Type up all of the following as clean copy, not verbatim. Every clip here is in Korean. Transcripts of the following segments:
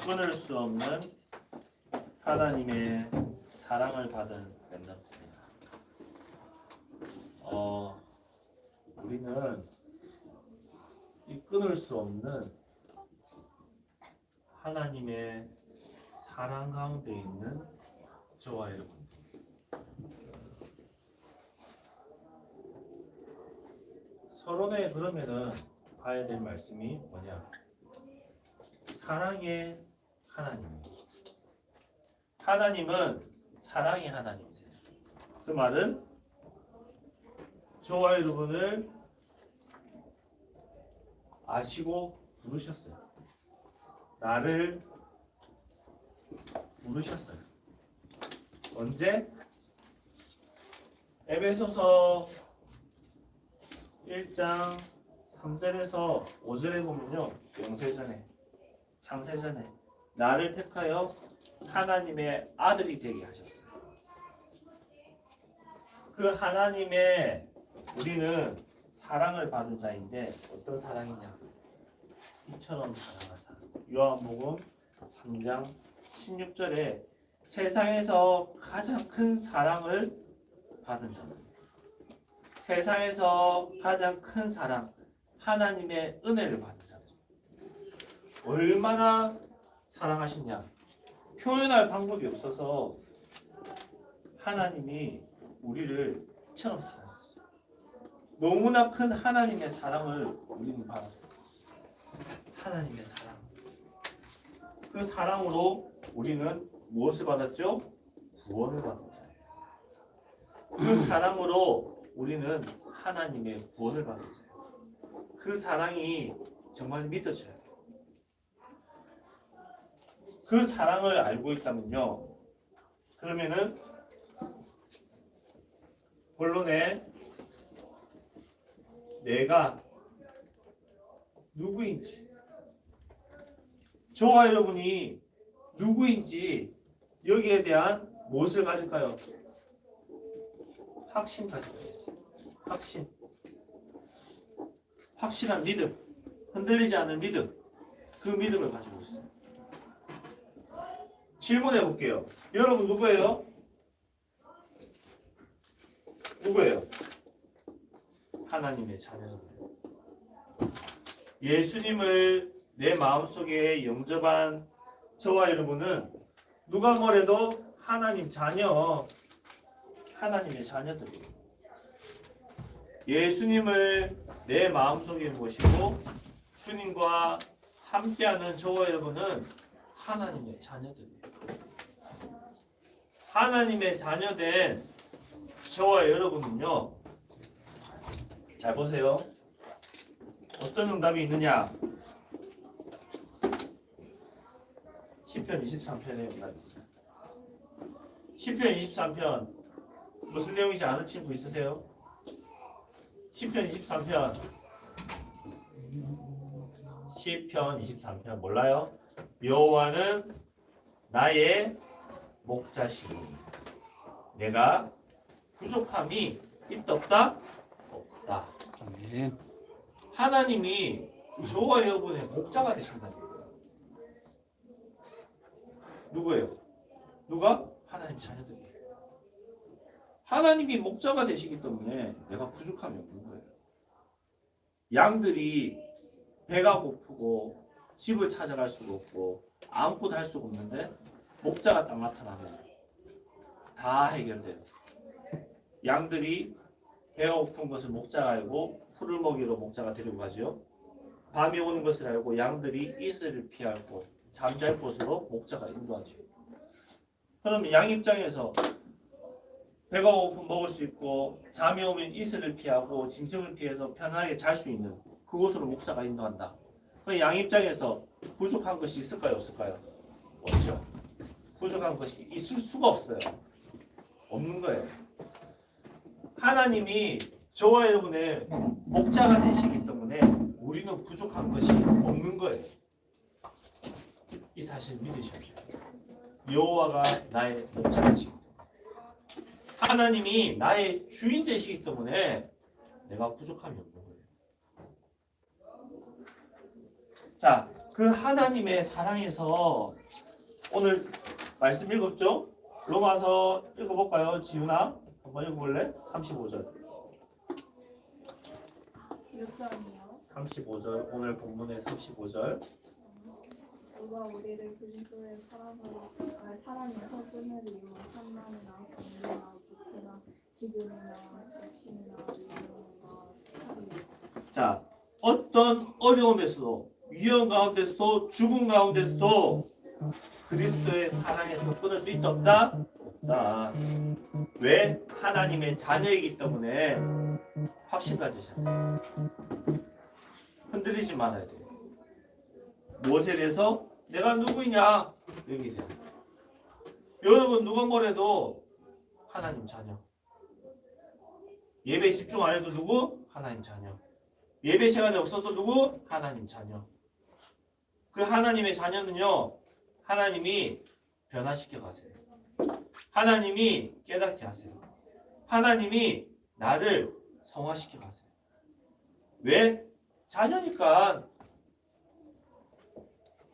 끊을 수 없는 하나님의 사랑을 받은 렘넌트입니다. 우리는 이 끊을 수 없는 하나님의 사랑 가운데 있는 저와 여러분, 서론에 그러면은 봐야 될 말씀이 뭐냐? 사랑의 하나님. 하나님은 사랑의 하나님이세요. 그 말은 저와 여러분을 아시고 부르셨어요. 나를 부르셨어요. 언제? 에베소서 1장 3절에서 5절에 보면요, 영세전에, 창세전에 나를 택하여 하나님의 아들이 되게 하셨어요. 그 하나님의 우리는 사랑을 받은 자인데 어떤 사랑이냐? 이처럼 사랑하사. 요한복음 3장 16절에 세상에서 가장 큰 사랑을 받은 자는, 세상에서 가장 큰 사랑, 하나님의 은혜를 받은 자는 얼마나 사랑하시냐? 표현할 방법이 없어서 하나님이 우리를 이처럼 사랑했어요. 너무나 큰 하나님의 사랑을 우리는 받았어요. 하나님의 사랑. 그 사랑으로 우리는 무엇을 받았죠? 구원을 받은 자예요. 그 사랑으로 우리는 하나님의 구원을 받은 자예요. 그 사랑이 정말 믿어져요. 그 사랑을 알고 있다면요, 그러면은 본론에 내가 누구인지, 저와 여러분이 누구인지 여기에 대한 무엇을 가질까요? 확신 가지고 있어요. 확신. 확실한 믿음. 흔들리지 않을 믿음. 그 믿음을 가지고 있어요. 질문해 볼게요. 여러분 누구예요? 누구예요? 하나님의 자녀입니다. 예수님을 내 마음속에 영접한 저와 여러분은 누가 뭐래도 하나님 자녀, 하나님의 자녀들이에요. 예수님을 내 마음속에 모시고 주님과 함께하는 저와 여러분은 하나님의 자녀들이에요. 하나님의 자녀된 저와 여러분은요, 잘 보세요. 어떤 응답이 있느냐? 시편 23편에 응답이 있어요. 시편 23편 무슨 내용이지 아는 친구 있으세요? 시편 23편 몰라요? 여호와는 나의 목자시니 내가 부족함이 있다 없다? 없다. 아멘. 하나님이 저와 여러분의 목자가 되신다는 거예요. 누구예요? 누가? 하나님 자녀들이에요. 하나님이 목자가 되시기 때문에 내가 부족함이 없는 거예요. 양들이 배가 고프고 집을 찾아갈 수가 없고 아무것도 할 수가 없는데 목자가 딱 나타나면 다 해결돼요. 양들이 배가 고픈 것을 목자가 알고 풀을 먹이러 목자가 데리고 가죠. 밤이 오는 것을 알고 양들이 이슬을 피할 곳, 잠잘 곳으로 목자가 인도하죠. 그러면 양 입장에서 배가 고프면 먹을 수 있고 잠이 오면 이슬을 피하고 짐승을 피해서 편안하게 잘 수 있는 그곳으로 목자가 인도한다. 그 양 입장에서 부족한 것이 있을까요? 없을까요? 없죠. 부족한 것이 있을 수가 없어요. 없는 거예요. 하나님이 저와 여러분의 목자가 되시기 때문에 우리는 부족한 것이 없는 거예요. 이 사실을 믿으셔야 돼요. 여호와가 나의 목자가 되시기 때문에, 하나님이 나의 주인 되시기 때문에 내가 부족함이 없는 거예요. 자, 그 하나님의 사랑에서 오늘 말씀 읽었죠? 로마서 읽어볼까요? 지훈아 한번 읽어볼래? 35절. 35절 오늘 본문의 35절. 누가 우리를 그리스도의 사랑에서 끊으리요. 환난이나 경계나 고통이나 기근이나 적신이나 위험과 살이요. 자, 어떤 어려움에서도 위험 가운데서도 죽음 가운데서도 그리스도의 사랑에서 끊을 수 있다 없다? 없다. 왜? 하나님의 자녀이기 때문에 확신 가지셔야 돼요. 흔들리지 말아야 돼요. 무엇에 대해서? 내가 누구냐? 여기에 대해. 여러분 누가 뭐래도 하나님 자녀. 예배 집중 안 해도 누구? 하나님 자녀. 예배 시간에 없어도 누구? 하나님 자녀. 그 하나님의 자녀는요, 하나님이 변화시켜 가세요. 하나님이 깨닫게 하세요. 하나님이 나를 성화시켜 가세요. 왜? 자녀니까.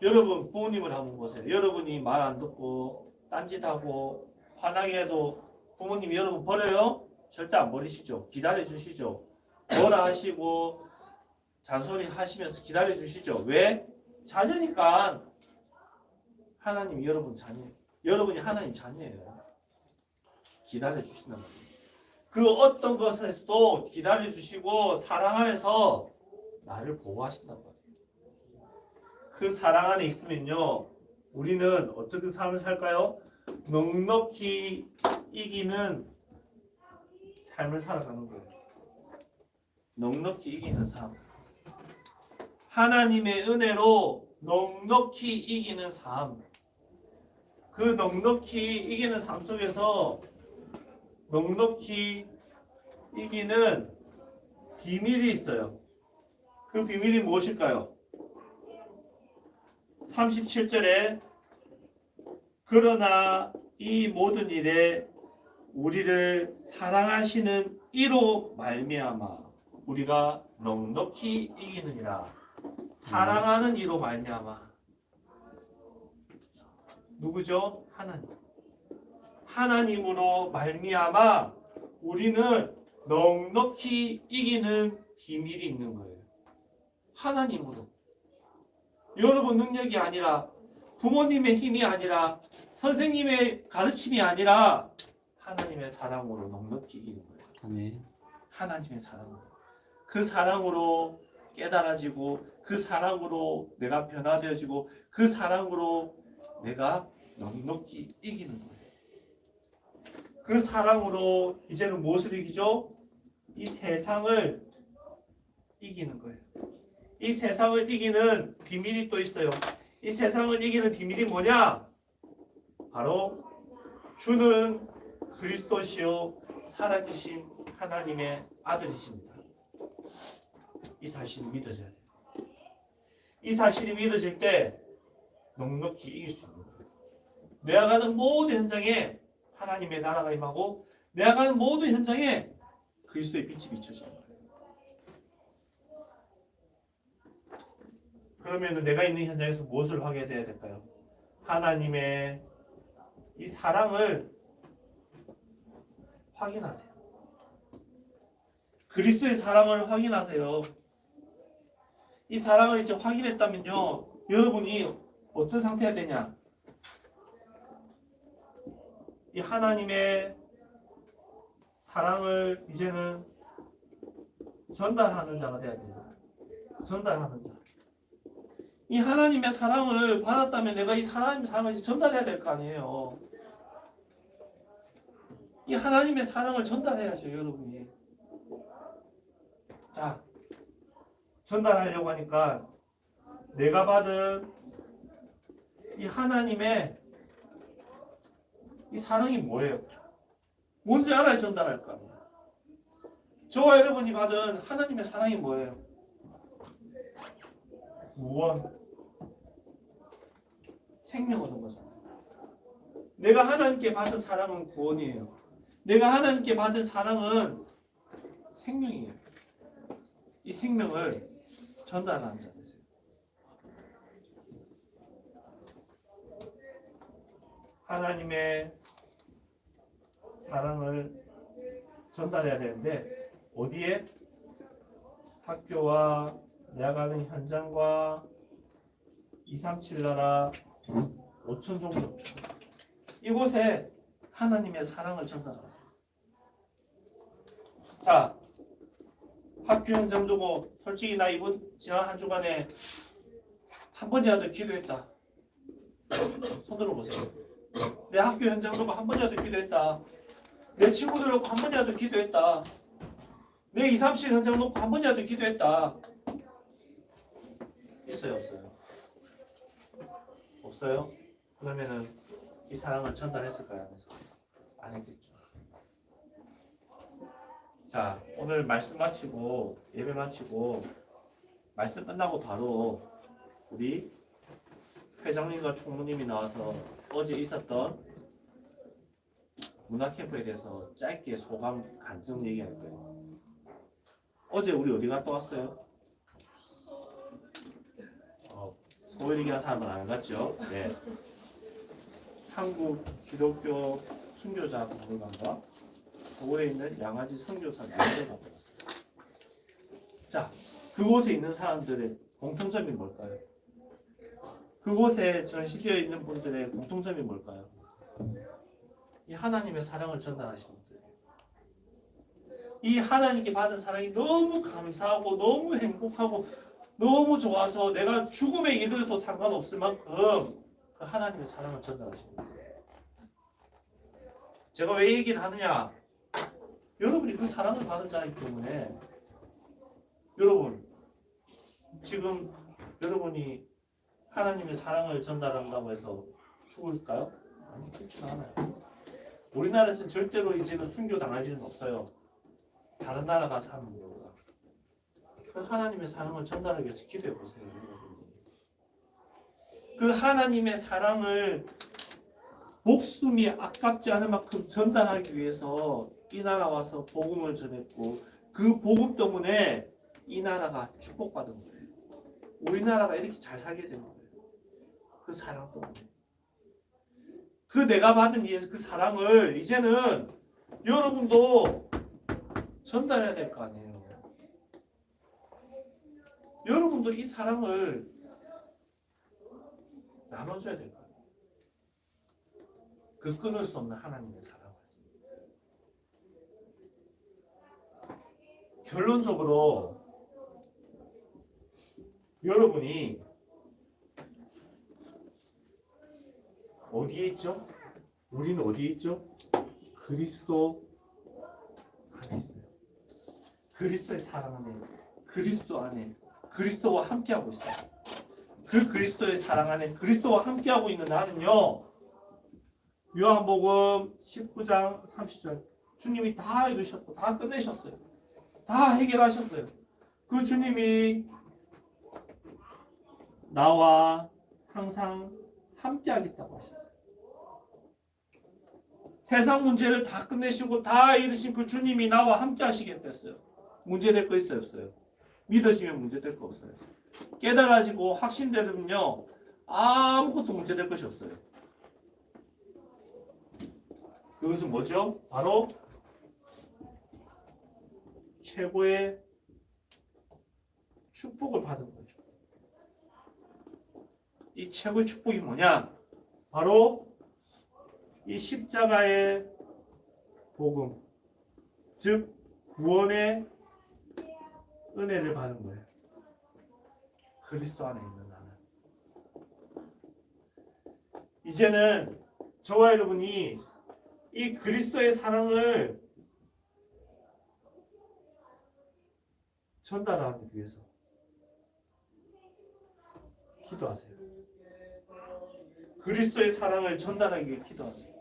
여러분 부모님을 한번 보세요. 여러분이 말 안 듣고 딴짓하고 화나게 해도 부모님이 여러분 버려요? 절대 안 버리시죠. 기다려 주시죠. 뭐라 하시고 잔소리 하시면서 기다려 주시죠. 왜? 자녀니까. 하나님이 여러분 자녀, 여러분이 하나님 자녀예요. 기다려 주신단 말이에요. 그 어떤 것에서도 기다려 주시고 사랑 안에서 나를 보호하신단 말이에요. 그 사랑 안에 있으면요, 우리는 어떻게 삶을 살까요? 넉넉히 이기는 삶을 살아가는 거예요. 넉넉히 이기는 삶. 하나님의 은혜로 넉넉히 이기는 삶. 그 넉넉히 이기는 삶 속에서 넉넉히 이기는 비밀이 있어요. 그 비밀이 무엇일까요? 37절에 그러나 이 모든 일에 우리를 사랑하시는 이로 말미암아 우리가 넉넉히 이기느니라. 사랑하는 이로 말미암아. 누구죠? 하나님. 하나님으로 말미암아 우리는 넉넉히 이기는 비밀이 있는 거예요. 하나님으로. 여러분 능력이 아니라, 부모님의 힘이 아니라, 선생님의 가르침이 아니라 하나님의 사랑으로 넉넉히 이기는 거예요. 아멘. 하나님의 사랑으로. 그 사랑으로 깨달아지고, 그 사랑으로 내가 변화되어지고, 그 사랑으로 내가 넉넉히 이기는 거예요. 그 사랑으로 이제는 무엇을 이기죠? 이 세상을 이기는 거예요. 이 세상을 이기는 비밀이 또 있어요. 이 세상을 이기는 비밀이 뭐냐? 바로 주는 그리스도시요 살아계신 하나님의 아들이십니다. 이 사실이 믿어져야 돼요. 이 사실이 믿어질 때 넉넉히 이길 수 있는 거예요. 내가 가는 모든 현장에 하나님의 나라가 임하고 내가 가는 모든 현장에 그리스도의 빛이 비춰지는 거예요. 그러면 내가 있는 현장에서 무엇을 하게 돼야 될까요? 하나님의 이 사랑을 확인하세요. 그리스도의 사랑을 확인하세요. 이 사랑을 이제 확인했다면요, 여러분이 어떤 상태가 되냐? 이 하나님의 사랑을 이제는 전달하는 자가 돼야 돼요. 전달하는 자. 이 하나님의 사랑을 받았다면 내가 이 하나님의 사랑을 전달해야 될 거 아니에요. 이 하나님의 사랑을 전달해야죠, 여러분이. 자, 전달하려고 하니까 내가 받은 이 하나님의 이 사랑이 뭐예요? 뭔지 알아야 전달할 거 아니에요. 저와 여러분이 받은 하나님의 사랑이 뭐예요? 구원, 생명 얻은 거잖아요. 내가 하나님께 받은 사랑은 구원이에요. 내가 하나님께 받은 사랑은 생명이에요. 이 생명을 전달하는 자 되세요. 하나님의 사랑을 전달해야 되는데 어디에? 학교와 내가 가는 현장과 237 나라 5천 종족 이곳에 하나님의 사랑을 전달하세요. 자, 학교 현장도 뭐 솔직히 나 이번 지난 한 주간에 한 번이라도 기도했다. 손 들어보세요. 내 학교 현장도 한 번이라도 기도했다. 내 친구들 놓고 한 번이라도 기도했다. 내 237 현장 놓고 한 번이라도 기도했다. 있어요, 없어요? 없어요? 그러면은 이 사랑을 전달했을까요? 안 했을까요? 안 했겠죠. 자, 오늘 말씀 마치고 예배 마치고 말씀 끝나고 바로 우리 회장님과 총무님이 나와서 어제 있었던 문화 캠프에 대해서 짧게 소감 간증 얘기할 거예요. 어제 우리 어디 갔다 왔어요? 서울 얘기한 사람은 안 갔죠? 네. 한국 기독교 순교자 박물관과 서울에 있는 양아지 선교사 교회를 갔다 왔어요. 자, 그곳에 있는 사람들의 공통점이 뭘까요? 그곳에 전시되어 있는 분들의 공통점이 뭘까요? 이 하나님의 사랑을 전달하시는 분들. 이 하나님께 받은 사랑이 너무 감사하고 너무 행복하고 너무 좋아서 내가 죽음에 이르러도 상관없을 만큼 그 하나님의 사랑을 전달하시는 거예요. 제가 왜 얘기를 하느냐? 여러분이 그 사랑을 받은 자이기 때문에 여러분 지금 여러분이 하나님의 사랑을 전달한다고 해서 죽을까요? 아니, 그렇지 않아요. 우리나라에서는 절대로 이제는 순교 당할 일은 없어요. 다른 나라 가서 하는 거가. 그 하나님의 사랑을 전달하기 위해서 기도해 보세요. 그 하나님의 사랑을 목숨이 아깝지 않을 만큼 전달하기 위해서 이 나라 와서 복음을 전했고 그 복음 때문에 이 나라가 축복받은 거예요. 우리나라가 이렇게 잘 살게 된 거예요. 그 사랑 때문에. 그 내가 받은 그 사랑을 이제는 여러분도 전달해야 될 거 아니에요. 여러분도 이 사랑을 나눠줘야 될 거 아니에요. 그 끊을 수 없는 하나님의 사랑을. 결론적으로 여러분이 어디에 있죠? 우리는 어디에 있죠? 그리스도 안에 있어요. 그리스도의 사랑 안에, 그리스도 안에, 그리스도와 함께하고 있어요. 그 그리스도의 사랑 안에 그리스도와 함께하고 있는 나는요. 요한복음 19장 30절 주님이 다 이루셨고 다 끝내셨어요. 다 해결하셨어요. 그 주님이 나와 항상 함께하겠다고 하셨어요. 세상 문제를 다 끝내시고 다 이루신 그 주님이 나와 함께하시겠다 했어요. 문제될 거 있어요? 없어요? 믿으시면 문제될 거 없어요. 깨달아지고 확신되면요 아무것도 문제될 것이 없어요. 그것은 뭐죠? 바로 최고의 축복을 받은 거죠. 이 최고의 축복이 뭐냐? 바로 이 십자가의 복음, 즉 구원의 은혜를 받은 거예요. 그리스도 안에 있는 나는. 이제는 저와 여러분이 이 그리스도의 사랑을 전달하기 위해서 기도하세요. 그리스도의 사랑을 전달하기 위해 기도하세요.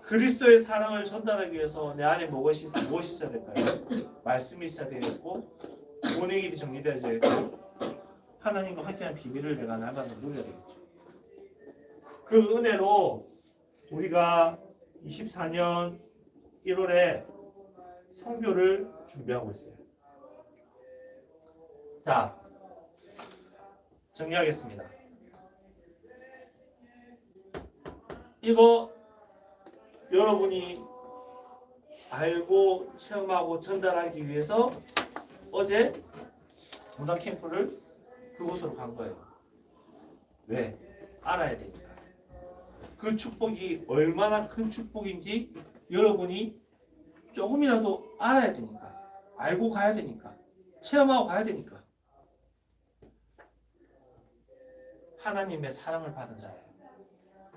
그리스도의 사랑을 전달하기 위해서 내 안에 무엇이 있어야 될까요? 말씀이 있어야 되겠고 본의 길이 정리되어야 되겠고 하나님과 함께한 비밀을 내가 날마다 누려야 되겠죠. 그 은혜로 우리가 24년 1월에 선교를 준비하고 있어요. 자, 정리하겠습니다. 이거 여러분이 알고 체험하고 전달하기 위해서 어제 문화 캠프를 그곳으로 간 거예요. 왜? 알아야 되니까. 그 축복이 얼마나 큰 축복인지 여러분이 조금이라도 알아야 되니까. 알고 가야 되니까. 체험하고 가야 되니까. 하나님의 사랑을 받은 자예요.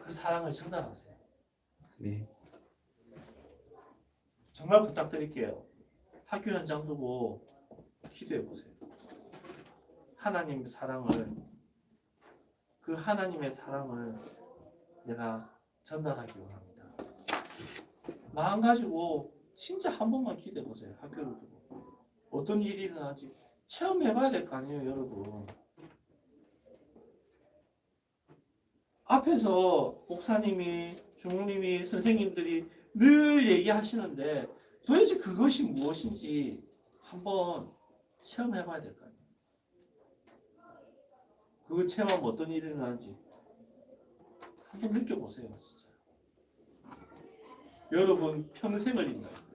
그 사랑을 전달하세요. 네. 정말 부탁드릴게요. 학교 현장 두고 기도해 보세요. 하나님의 사랑을, 그 하나님의 사랑을 내가 전달하기 원합니다. 마음 가지고 진짜 한 번만 기도해 보세요. 학교를 두고 어떤 일이 일어나지 체험해 봐야 될 거 아니에요, 여러분. 앞에서 목사님이, 주무님이, 선생님들이 늘 얘기하시는데 도대체 그것이 무엇인지 한번 체험해 봐야 될 거 아니에요. 그거 체험하면 어떤 일이 일어나는지 한번 느껴보세요. 진짜. 여러분 평생을 인도할 거예요.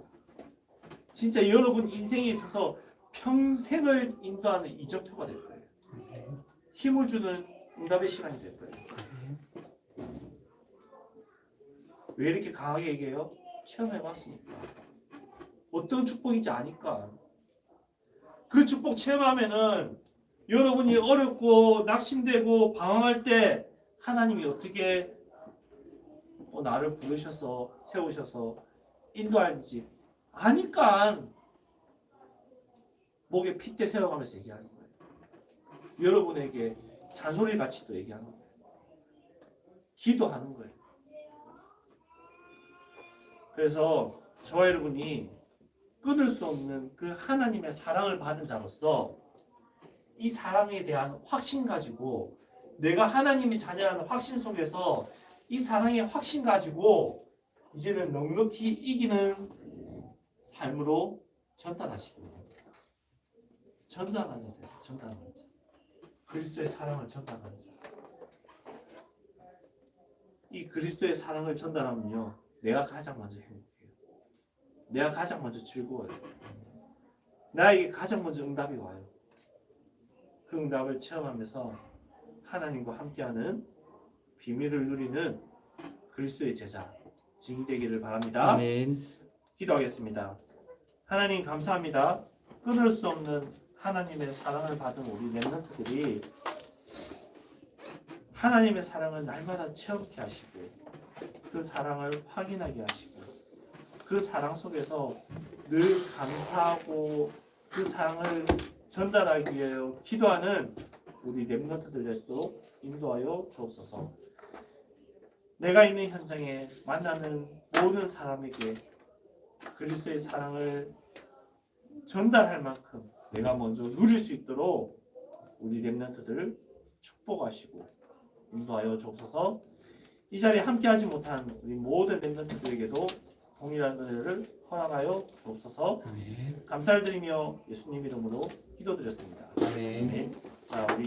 진짜 여러분 인생에 있어서 평생을 인도하는 이정표가 될 거예요. 힘을 주는 응답의 시간이 될 거예요. 왜 이렇게 강하게 얘기해요? 체험해봤으니까. 어떤 축복인지 아니까. 그 축복 체험하면은 여러분이 어렵고 낙심되고 방황할 때 하나님이 어떻게 나를 부르셔서 세우셔서 인도할지 아니까 목에 핏대 세워가면서 얘기하는 거예요. 여러분에게 잔소리 같이 또 얘기하는 거예요. 기도하는 거예요. 그래서 저와 여러분이 끊을 수 없는 그 하나님의 사랑을 받은 자로서 이 사랑에 대한 확신 가지고 내가 하나님의 자녀라는 확신 속에서 이 사랑의 확신 가지고 이제는 넉넉히 이기는 삶으로 전달하시기 바랍니다. 전달하는 자 되세요. 전달하는 자. 그리스도의 사랑을 전달하는 자. 이 그리스도의 사랑을 전달하면요. 내가 가장 먼저 행복해요. 내가 가장 먼저 즐거워요. 나에게 가장 먼저 응답이 와요. 그 응답을 체험하면서 하나님과 함께하는 비밀을 누리는 그리스도의 제자 증이 되기를 바랍니다. 아멘. 기도하겠습니다. 하나님 감사합니다. 끊을 수 없는 하나님의 사랑을 받은 우리 렘넌트들이 하나님의 사랑을 날마다 체험케 하시고 그 사랑을 확인하게 하시고 그 사랑 속에서 늘 감사하고 그 사랑을 전달하기 위하여 기도하는 우리 렘넌트들 될 수 있도록 인도하여 주옵소서. 내가 있는 현장에 만나는 모든 사람에게 그리스도의 사랑을 전달할 만큼 내가 먼저 누릴 수 있도록 우리 렘넌트들을 축복하시고 인도하여 주옵소서. 이 자리에 함께하지 못한 우리 모든 렘넌트들에게도 동일한 은혜를 허락하여 주옵소서. 아멘. 감사를 드리며 예수님 이름으로 기도드렸습니다. 아멘. 아멘. 자, 우리